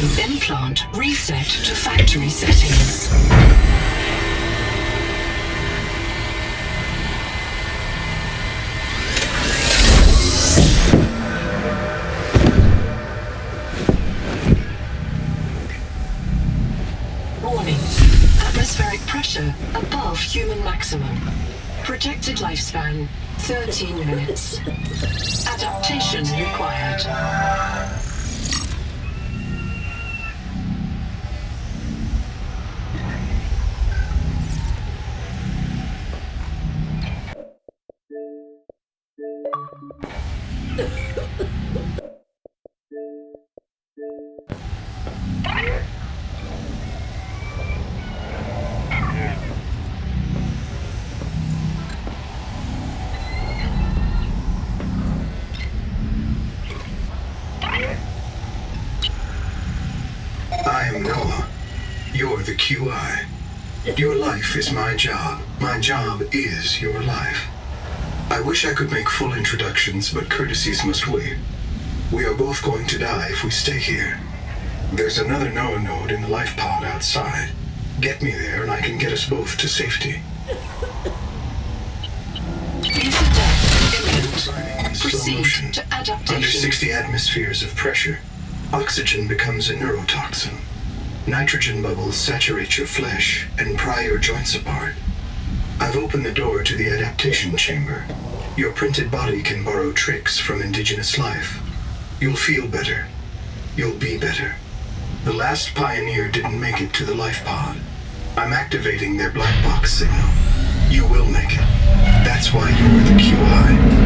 Oxygen implant reset to factory settings. Warning. Atmospheric pressure above human maximum. Projected lifespan 13 minutes. Adaptation required. I am Noah. You're the QI. Your life is my job. My job is your life. I wish I could make full introductions, but courtesies must wait. We are both going to die if we stay here. There's another Noah node in the life pod outside. Get me there and I can get us both to safety. User death imminent. Proceed to adaptation. Under 60 atmospheres of pressure, oxygen becomes a neurotoxin. Nitrogen bubbles saturate your flesh and pry your joints apart. I've opened the door to the adaptation chamber. Your printed body can borrow tricks from indigenous life. You'll feel better. You'll be better. The last pioneer didn't make it to the life pod. I'm activating their black box signal. You will make it. That's why you're the QI.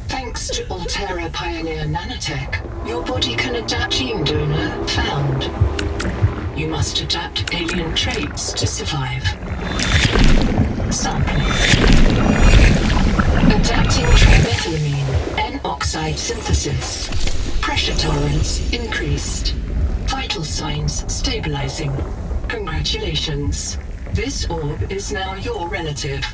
Thanks to Altera Pioneer Nanotech, your body can adapt gene donor found. You must adapt alien traits to survive. Sampling. Adapting trimethylamine, N-oxide synthesis. Pressure tolerance increased. Vital signs stabilizing. Congratulations. This orb is now your relative.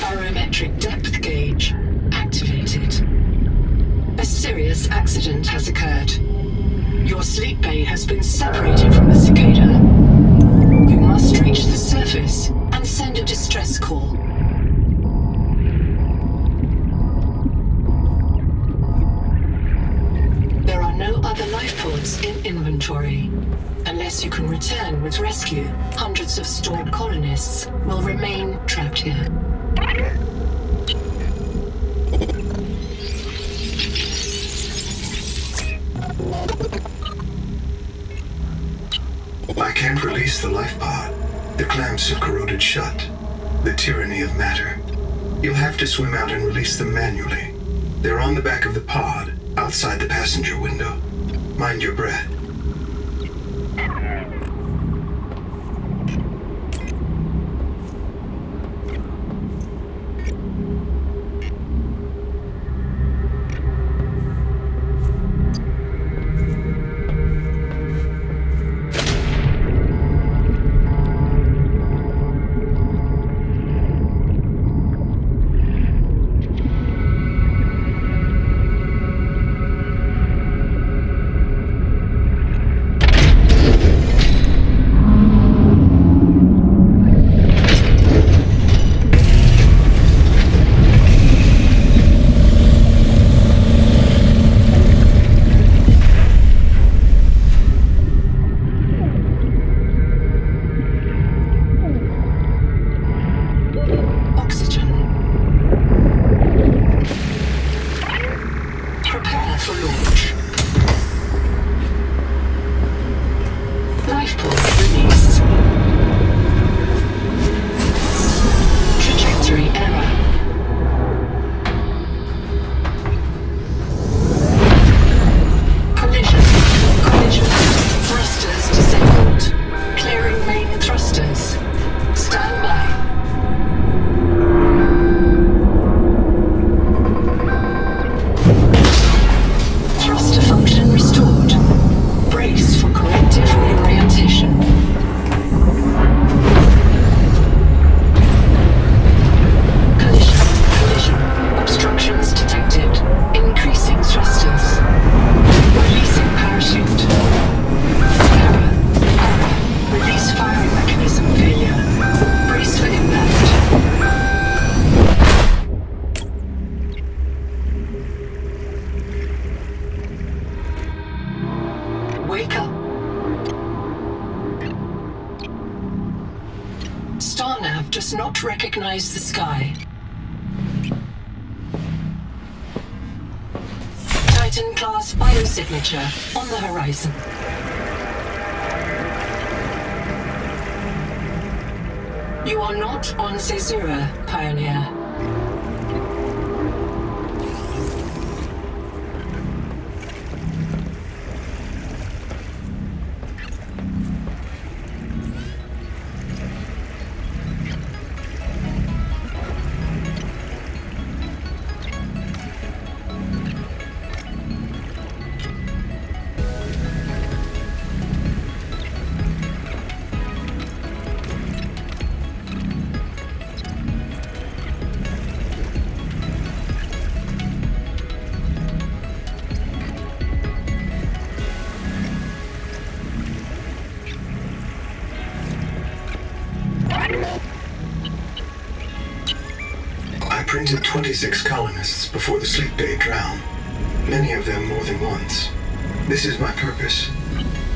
Barometric depth gauge activated. A serious accident has occurred. Your sleep bay has been separated from the cicada. You must reach the surface and send a distress call. There are no other life pods in inventory. Unless you can return with rescue, hundreds of stored colonists will remain trapped here. I can't release the life pod. The clamps have corroded shut. The tyranny of matter. You'll have to swim out and release them manually. They're on the back of the pod, outside the passenger window. Mind your breath. not recognize the sky. Titan-class biosignature on the horizon. You are not on Caesura, Pioneer. I printed 26 colonists before the sleep bay drowned, many of them more than once. This is my purpose: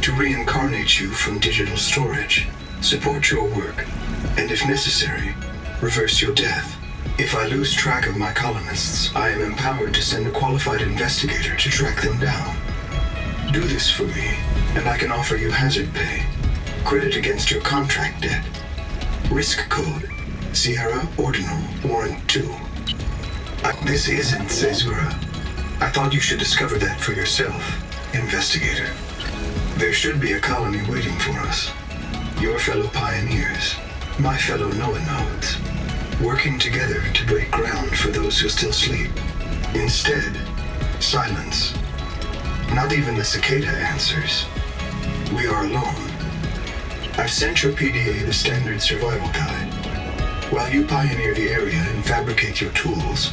to reincarnate you from digital storage, support your work, and if necessary, reverse your death. If I lose track of my colonists, I am empowered to send a qualified investigator to track them down. Do this for me, and I can offer you hazard pay, credit against your contract debt. Risk code: Sierra Ordinal Warrant 2. This isn't Caesura. I thought you should discover that for yourself, investigator. There should be a colony waiting for us. Your fellow pioneers, my fellow Nodes, working together to break ground for those who still sleep. Instead, silence. Not even the cicada answers. We are alone. I've sent your PDA the standard survival guide. While you pioneer the area and fabricate your tools,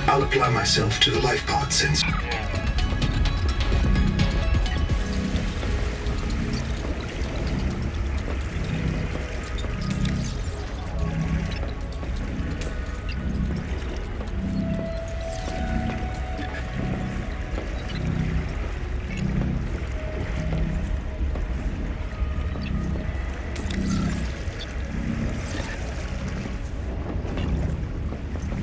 I'll apply myself to the life pod sensor.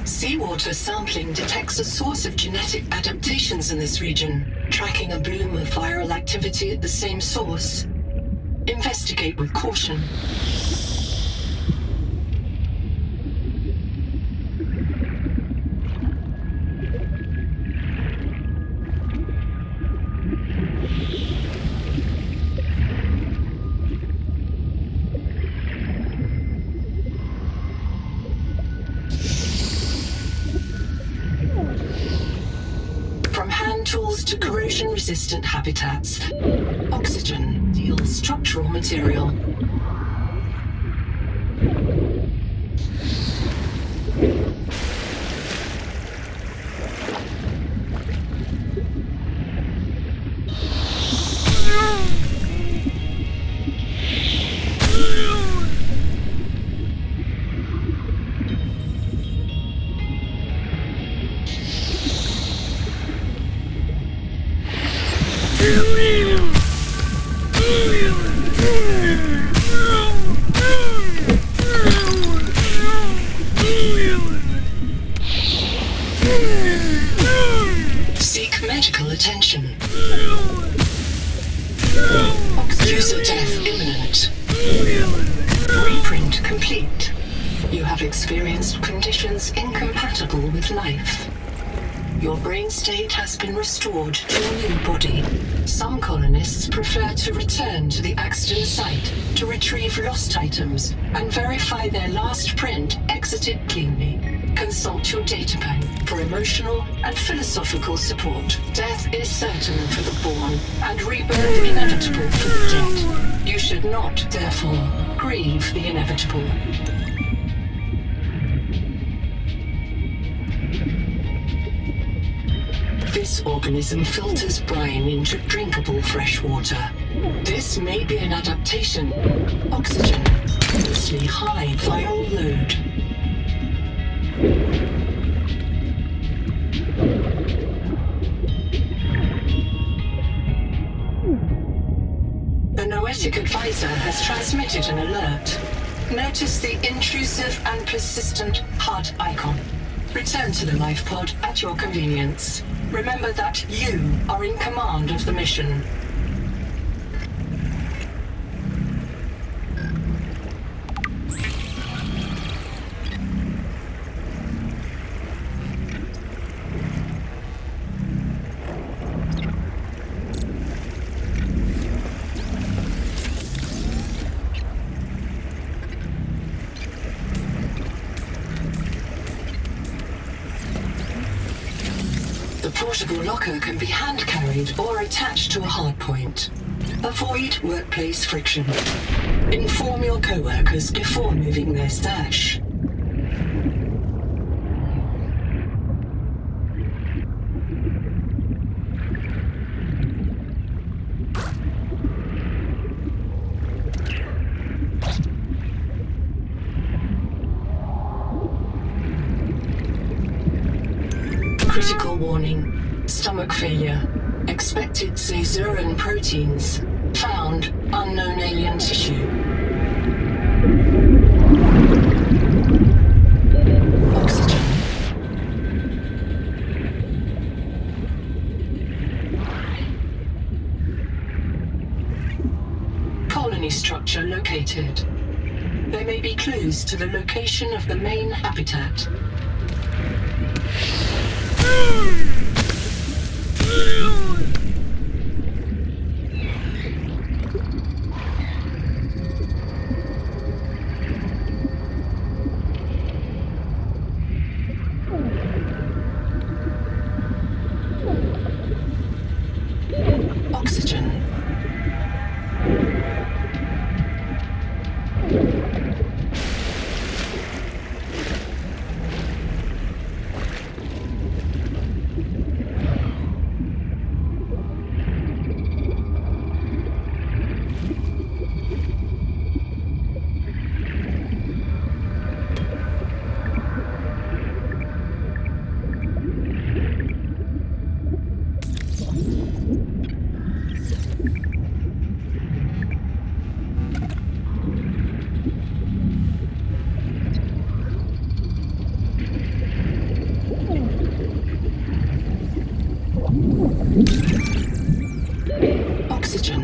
Seawater sampling detects a source of genetic adaptations in this region, tracking a bloom of viral activity at the same source. Investigate with caution. From hand tools to corrosion-resistant habitats, oxygen deals structural material. Seek medical attention. User death imminent. Reprint complete. You have experienced conditions incompatible with life. Your brain state has been restored to a new body. Some colonists prefer to return to the accident site to retrieve lost items and verify their last print exited cleanly. Consult your data bank for emotional and philosophical support. Death is certain for the born and rebirth inevitable for the dead. You should not, therefore, grieve the inevitable. This organism filters brine into drinkable fresh water. This may be an adaptation. Oxygen, mostly high viral load. The Noetic advisor has transmitted an alert. Notice the intrusive and persistent HUD icon. Return to the life pod at your convenience. Remember that you are in command of the mission. The portable locker can be hand-carried or attached to a hardpoint. Avoid workplace friction. Inform your co-workers before moving their stash. Critical warning. Stomach failure. Expected caesarean proteins. Found unknown alien tissue. Oxygen. Colony structure located. There may be clues to the location of the main habitat. Oxygen. Oxygen.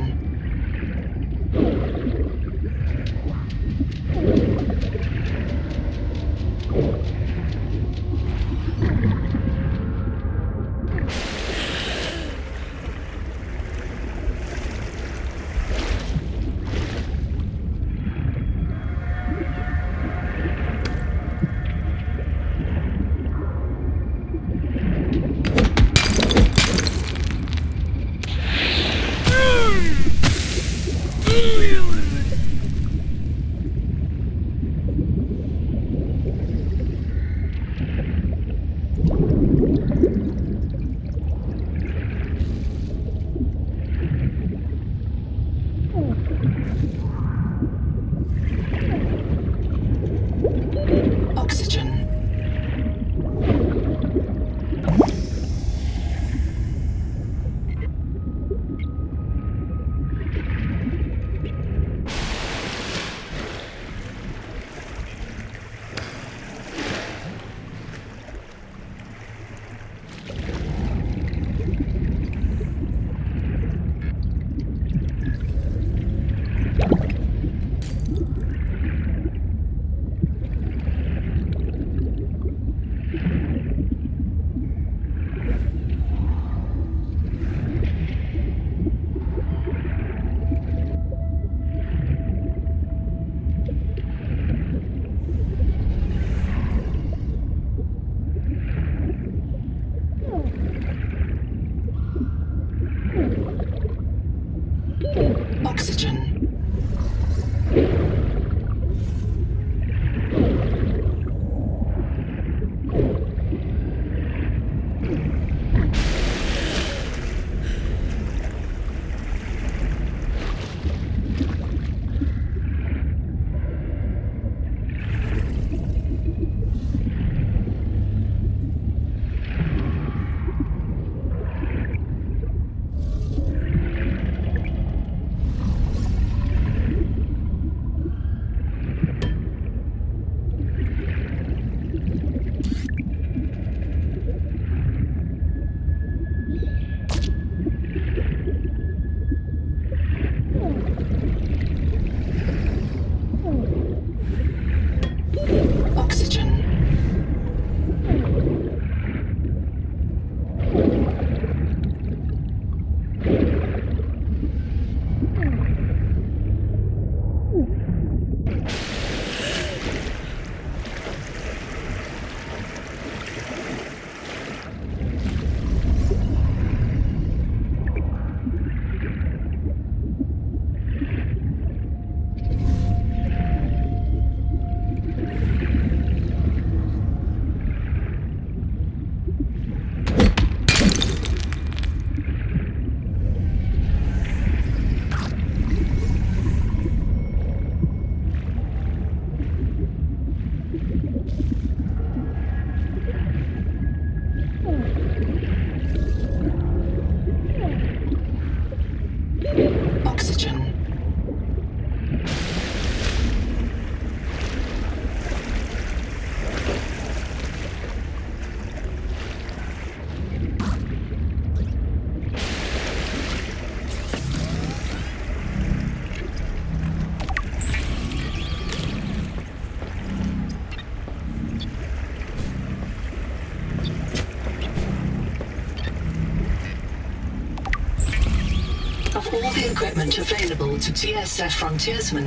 Of all the equipment available to TSF frontiersmen,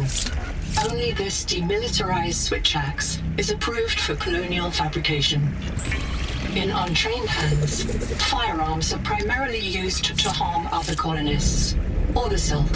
only this demilitarized switch axe is approved for colonial fabrication. In untrained hands, firearms are primarily used to harm other colonists, or the self.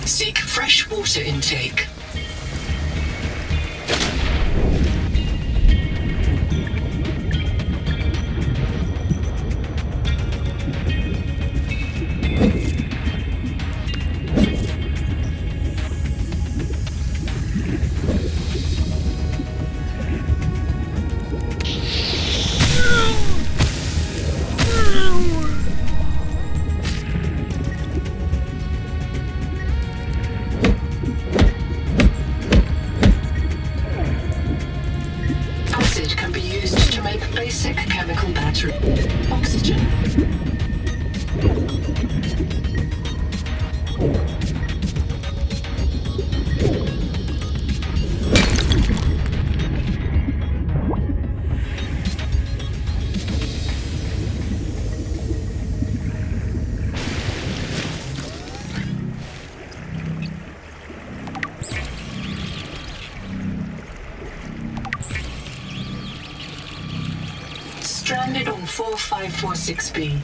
Seek fresh water intake. Basic chemical battery. Oxygen. Stranded on 4546B,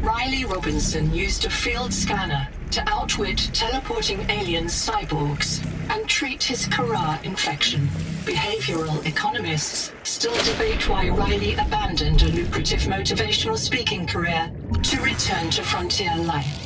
Riley Robinson used a field scanner to outwit teleporting alien cyborgs and treat his Kara infection. Behavioral economists still debate why Riley abandoned a lucrative motivational speaking career to return to frontier life.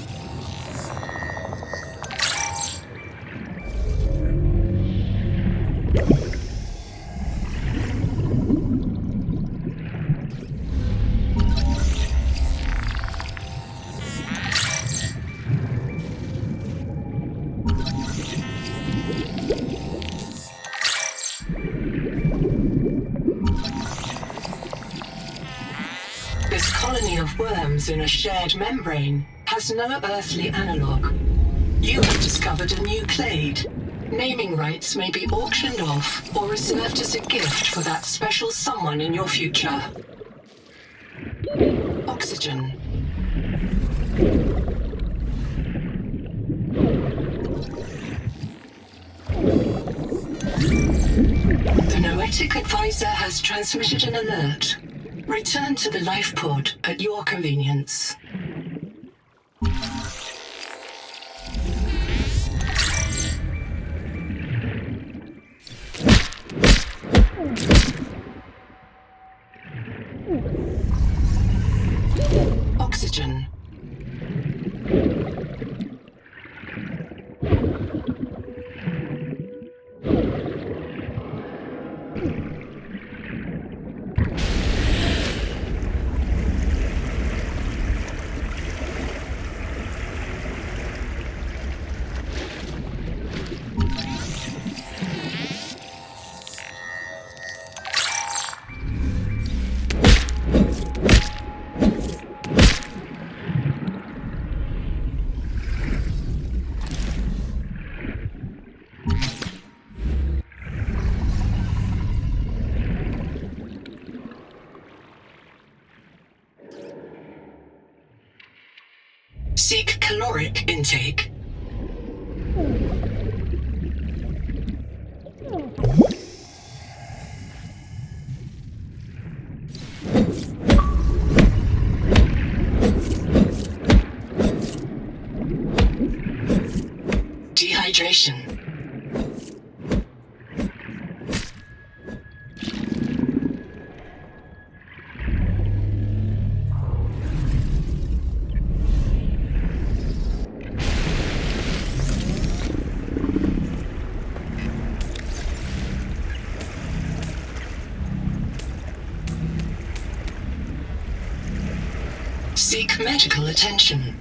This colony of worms in a shared membrane has no earthly analog. You have discovered a new clade. Naming rights may be auctioned off or reserved as a gift for that special someone in your future. Oxygen. The Noetic advisor has transmitted an alert. Return to the life pod at your convenience. Oxygen. Seek caloric intake. Dehydration. Seek medical attention.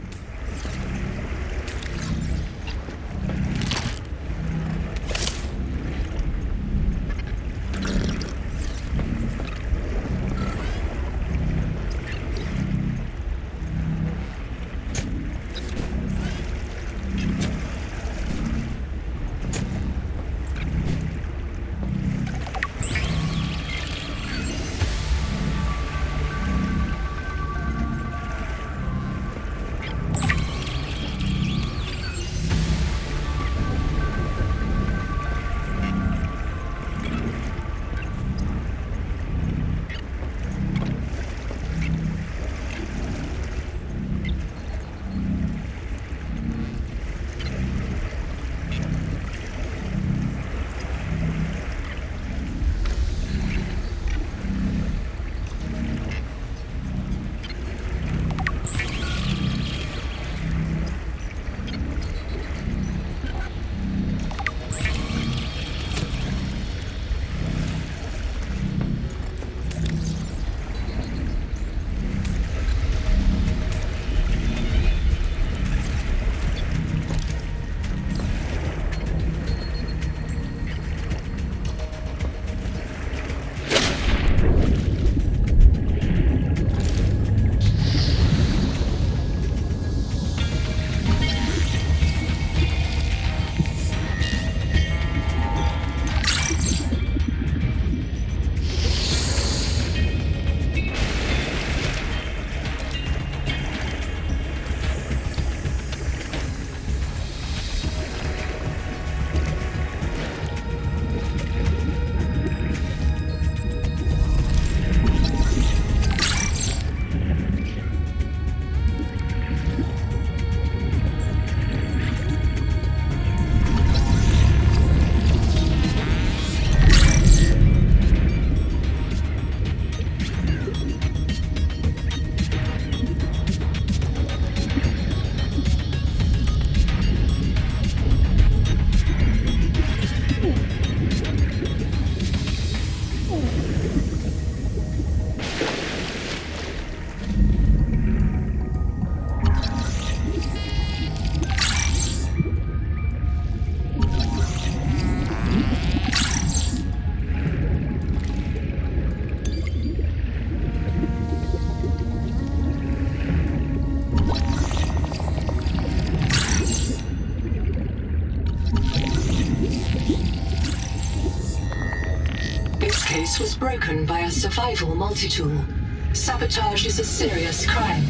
This case was broken by a survival multi-tool. Sabotage is a serious crime.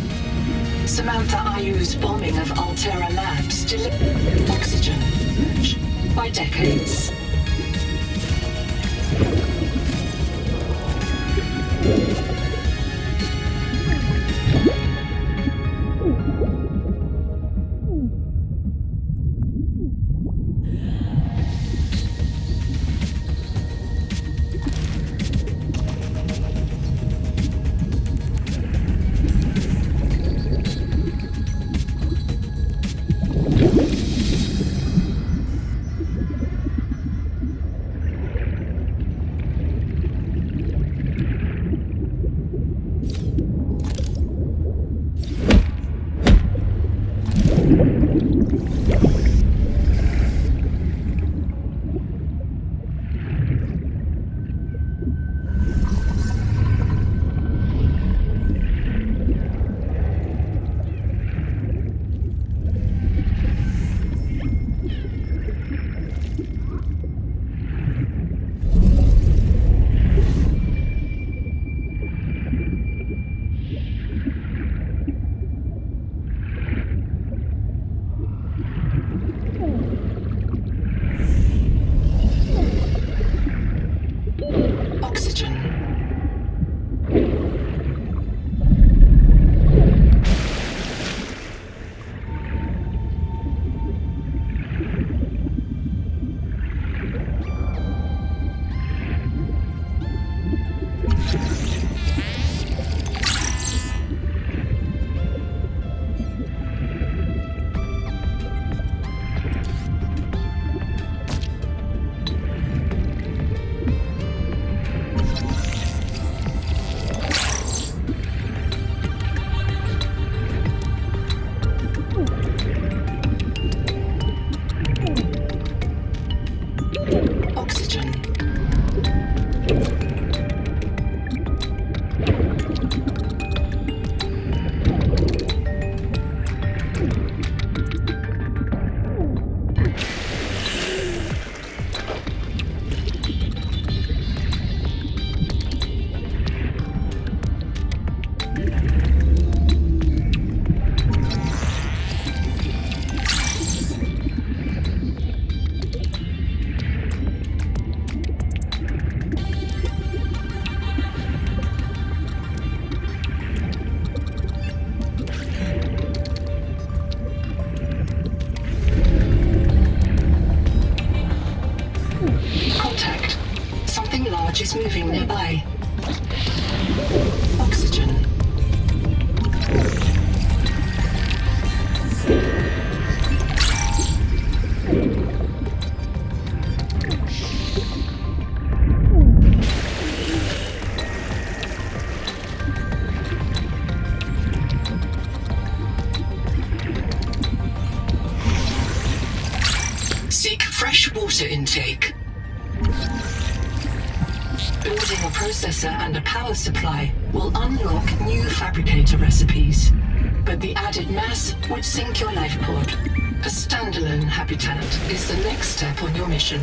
Samantha Ayu's bombing of Altera Labs delivered oxygen by decades. is moving nearby. Oxygen. Seek fresh water intake. Building a processor and a power supply will unlock new fabricator recipes, but the added mass would sink your life pod. A standalone habitat is the next step on your mission.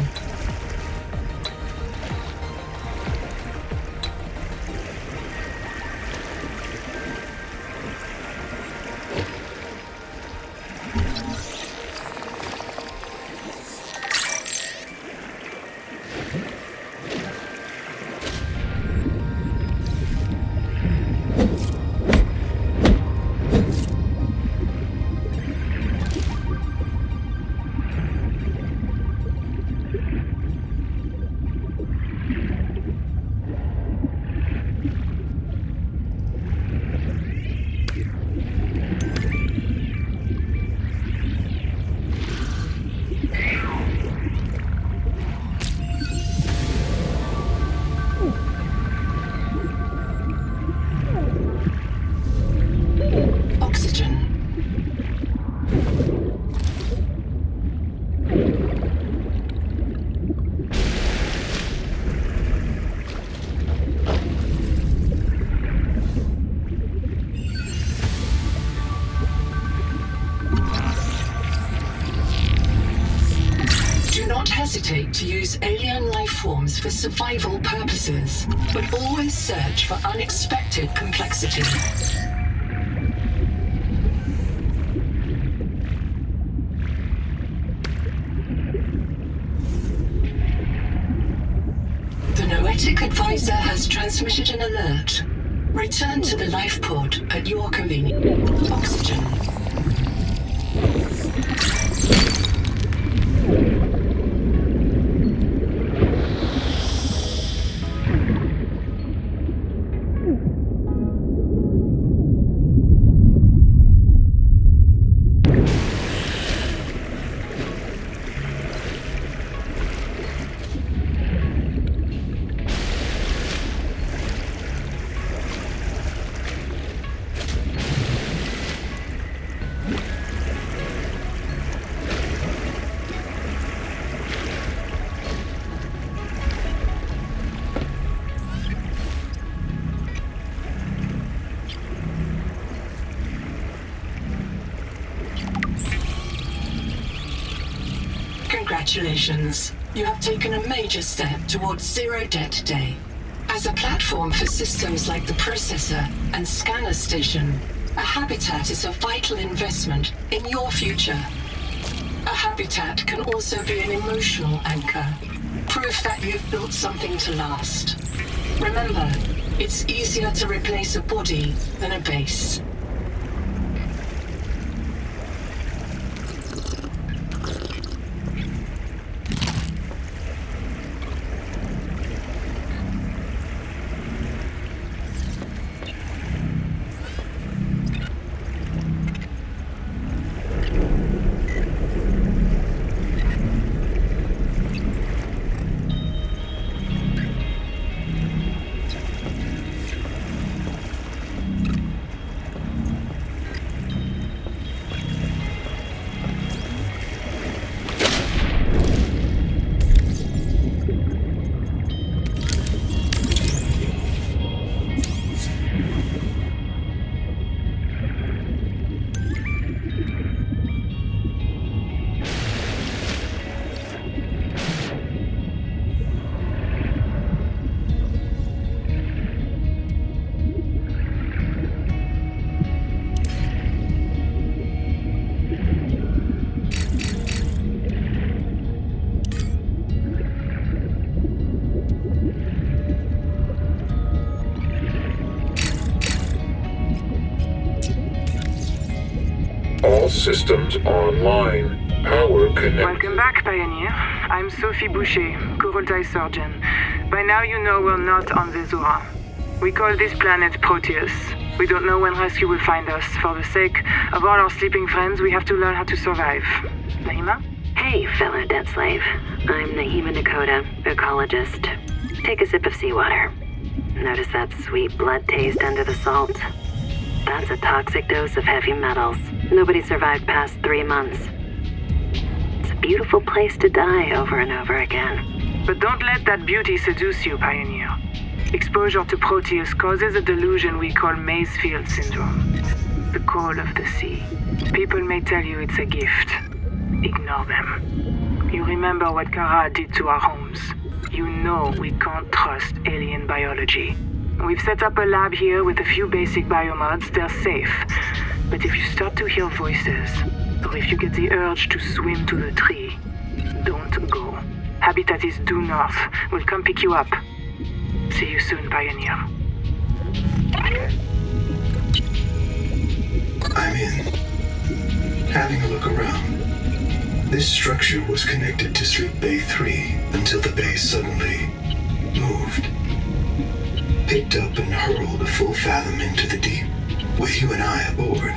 Hesitate to use alien life forms for survival purposes, but always search for unexpected complexity. The Noetic Advisor has transmitted an alert. Return to the life pod at your convenience. Oxygen. Congratulations. You have taken a major step towards Zero Debt Day. As a platform for systems like the processor and scanner station, a habitat is a vital investment in your future. A habitat can also be an emotional anchor, proof that you've built something to last. Remember, it's easier to replace a body than a base. All systems online. Power connected. Welcome back, Pioneer. I'm Sophie Boucher, Coral Surgeon. By now you know we're not on the Zora. We call this planet Proteus. We don't know when rescue will find us. For the sake of all our sleeping friends, we have to learn how to survive. Nahima? Hey, fellow dead slave. I'm Nahima Dakota, ecologist. Take a sip of seawater. Notice that sweet blood taste under the salt? That's a toxic dose of heavy metals. Nobody survived past 3 months. It's a beautiful place to die over and over again. But don't let that beauty seduce you, Pioneer. Exposure to Proteus causes a delusion we call Maysfield Syndrome. The call of the sea. People may tell you it's a gift. Ignore them. You remember what Kara did to our homes. You know we can't trust alien biology. We've set up a lab here with a few basic biomods. They're safe. But if you start to hear voices, or if you get the urge to swim to the tree, don't go. Habitat is due north. We'll come pick you up. See you soon, Pioneer. I'm in. Having a look around. This structure was connected to Sleep Bay 3 until the bay suddenly moved. Picked up and hurled a full fathom into the deep, with you and I aboard.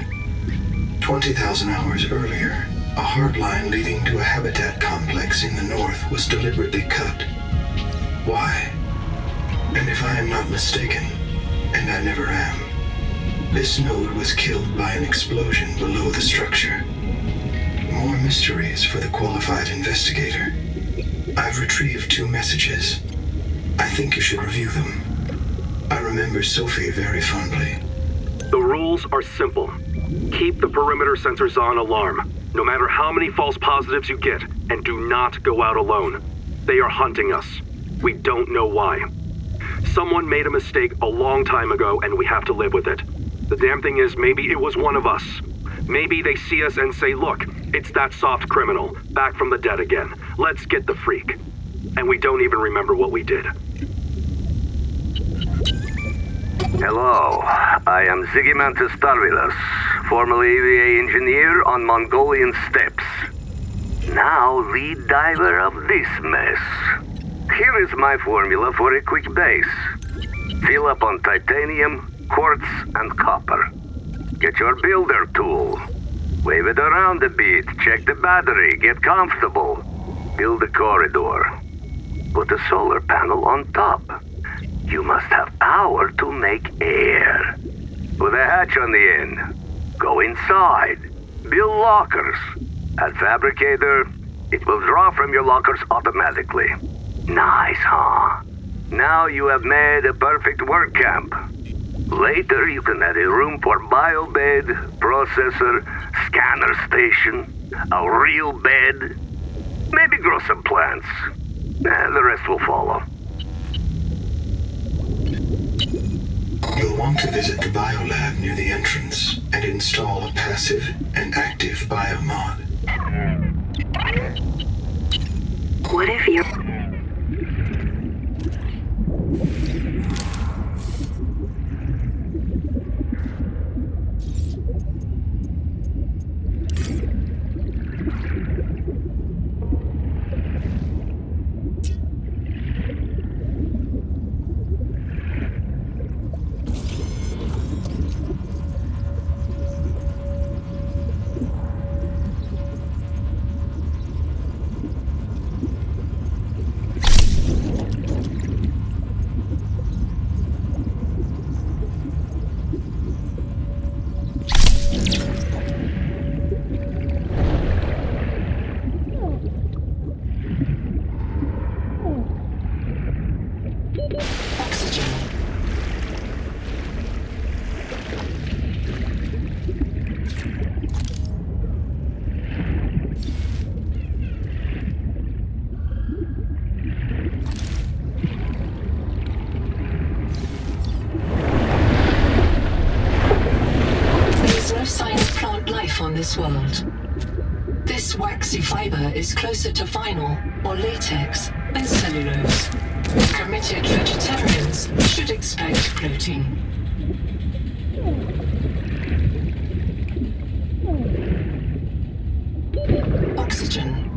20,000 hours earlier, a hard line leading to a habitat complex in the north was deliberately cut. Why? And if I am not mistaken, and I never am, this node was killed by an explosion below the structure. More mysteries for the qualified investigator. I've retrieved 2 messages. I think you should review them. I remember Sophie very fondly. The rules are simple. Keep the perimeter sensors on alarm, no matter how many false positives you get, and do not go out alone. They are hunting us. We don't know why. Someone made a mistake a long time ago, and we have to live with it. The damn thing is, maybe it was one of us. Maybe they see us and say, look, it's that soft criminal, back from the dead again. Let's get the freak. And we don't even remember what we did. Hello, I am Zigimantus Tarvilus, formerly EVA engineer on Mongolian steppes. Now lead diver of this mess. Here is my formula for a quick base. Fill up on titanium, quartz, and copper. Get your builder tool. Wave it around a bit, check the battery, get comfortable. Build a corridor. Put a solar panel on top. You must have power to make air. Put a hatch on the end. Go inside. Build lockers. At Fabricator, it will draw from your lockers automatically. Nice, huh? Now you have made a perfect work camp. Later, you can add a room for biobed, processor, scanner station, a real bed. Maybe grow some plants. The rest will follow. You'll want to visit the biolab near the entrance and install a passive and active biomod. What if you're... On this world. This waxy fiber is closer to vinyl or latex than cellulose. Committed vegetarians should expect protein. Oxygen.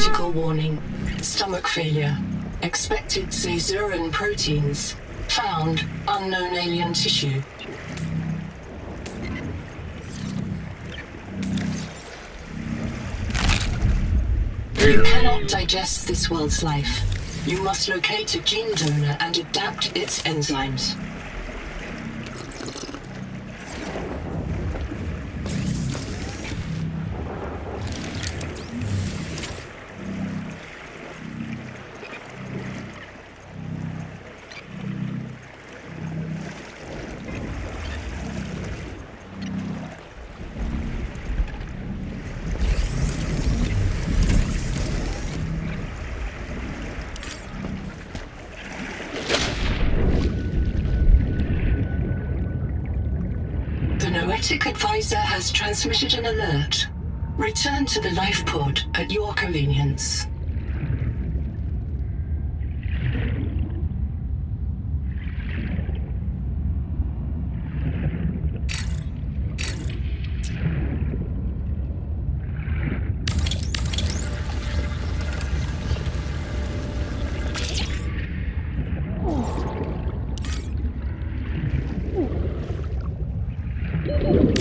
Critical warning. Stomach failure. Expected caesurean proteins. Found unknown alien tissue. You cannot digest this world's life. You must locate a gene donor and adapt its enzymes. Noetic Advisor has transmitted an alert. Return to the life pod at your convenience.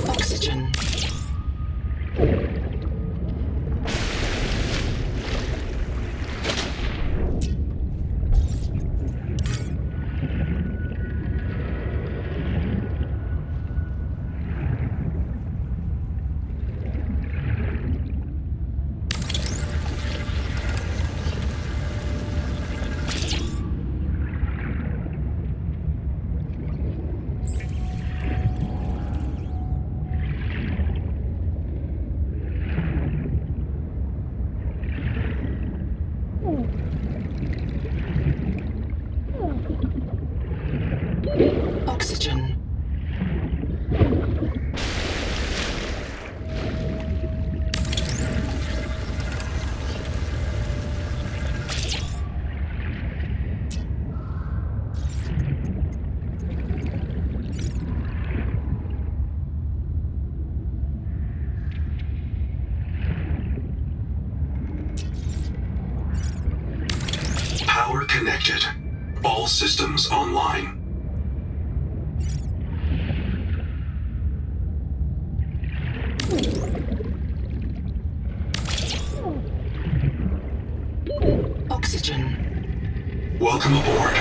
Oxygen. Oxygen. Power connected. All systems online. Oxygen. Welcome aboard.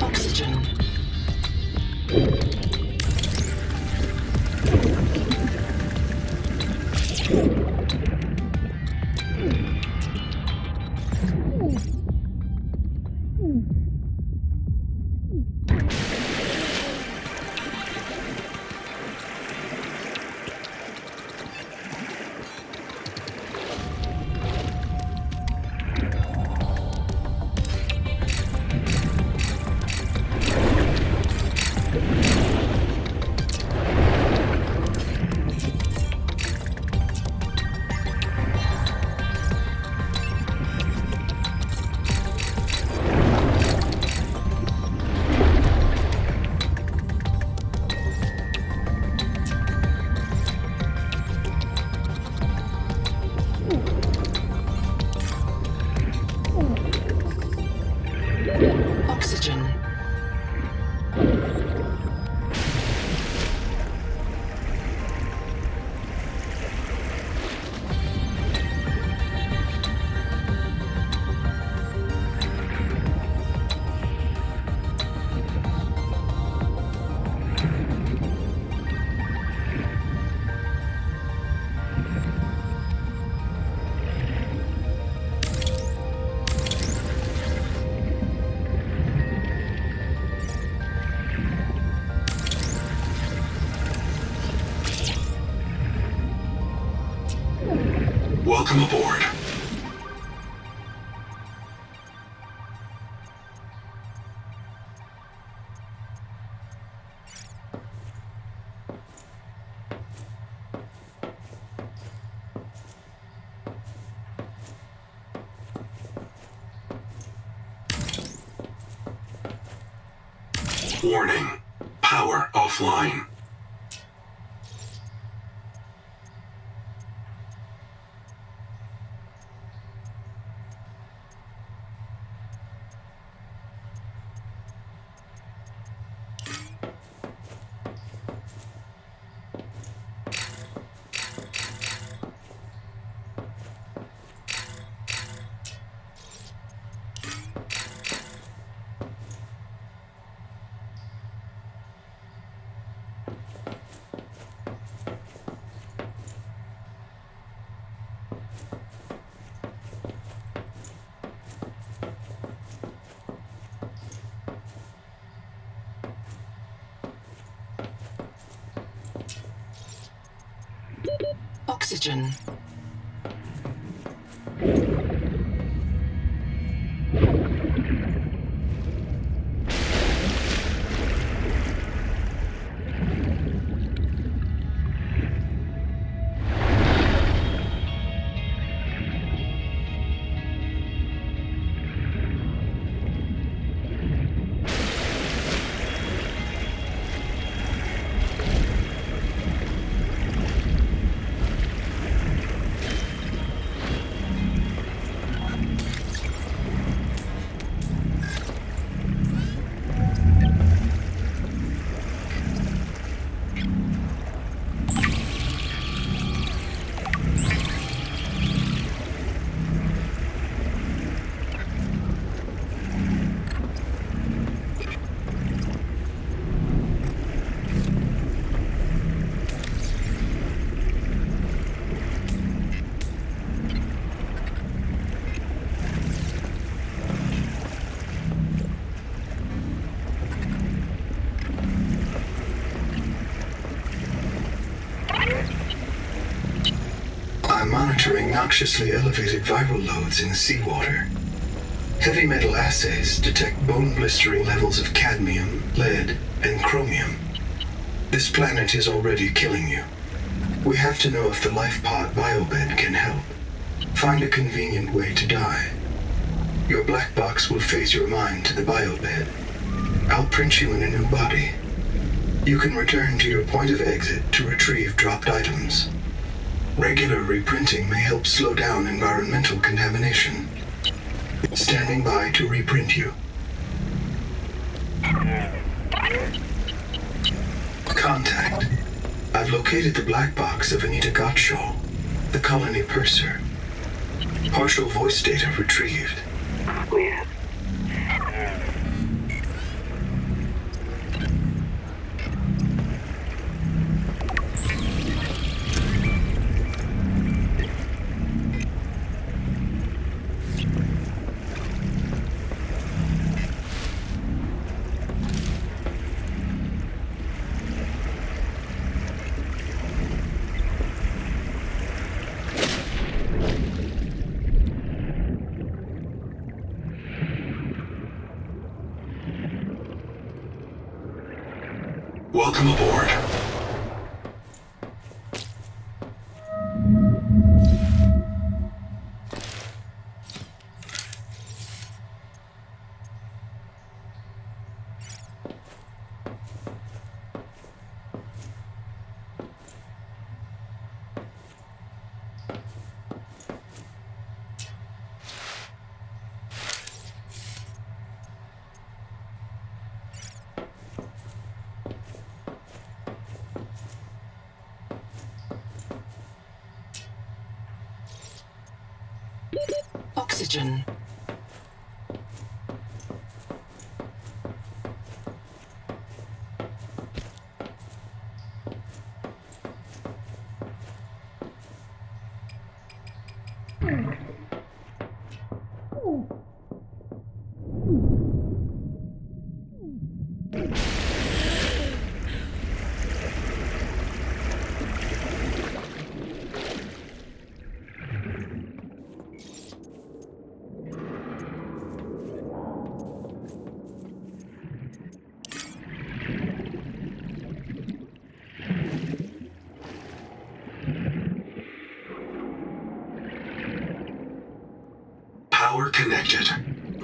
Oxygen. Oxygen. Welcome aboard. Warning. Power offline. Oxygen. I'm monitoring noxiously elevated viral loads in the seawater. Heavy metal assays detect bone-blistering levels of cadmium, lead, and chromium. This planet is already killing you. We have to know if the life pod biobed can help. Find a convenient way to die. Your black box will phase your mind to the biobed. I'll print you in a new body. You can return to your point of exit to retrieve dropped items. Regular reprinting may help slow down environmental contamination. Standing by to reprint you. Contact. I've located the black box of Anita Gottschall, the colony purser. Partial voice data retrieved. Weird. Welcome aboard. Oxygen. connected.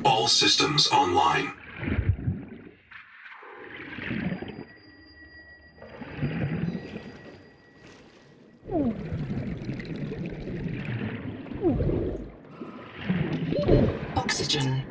All systems online. Oxygen.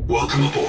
Welcome aboard.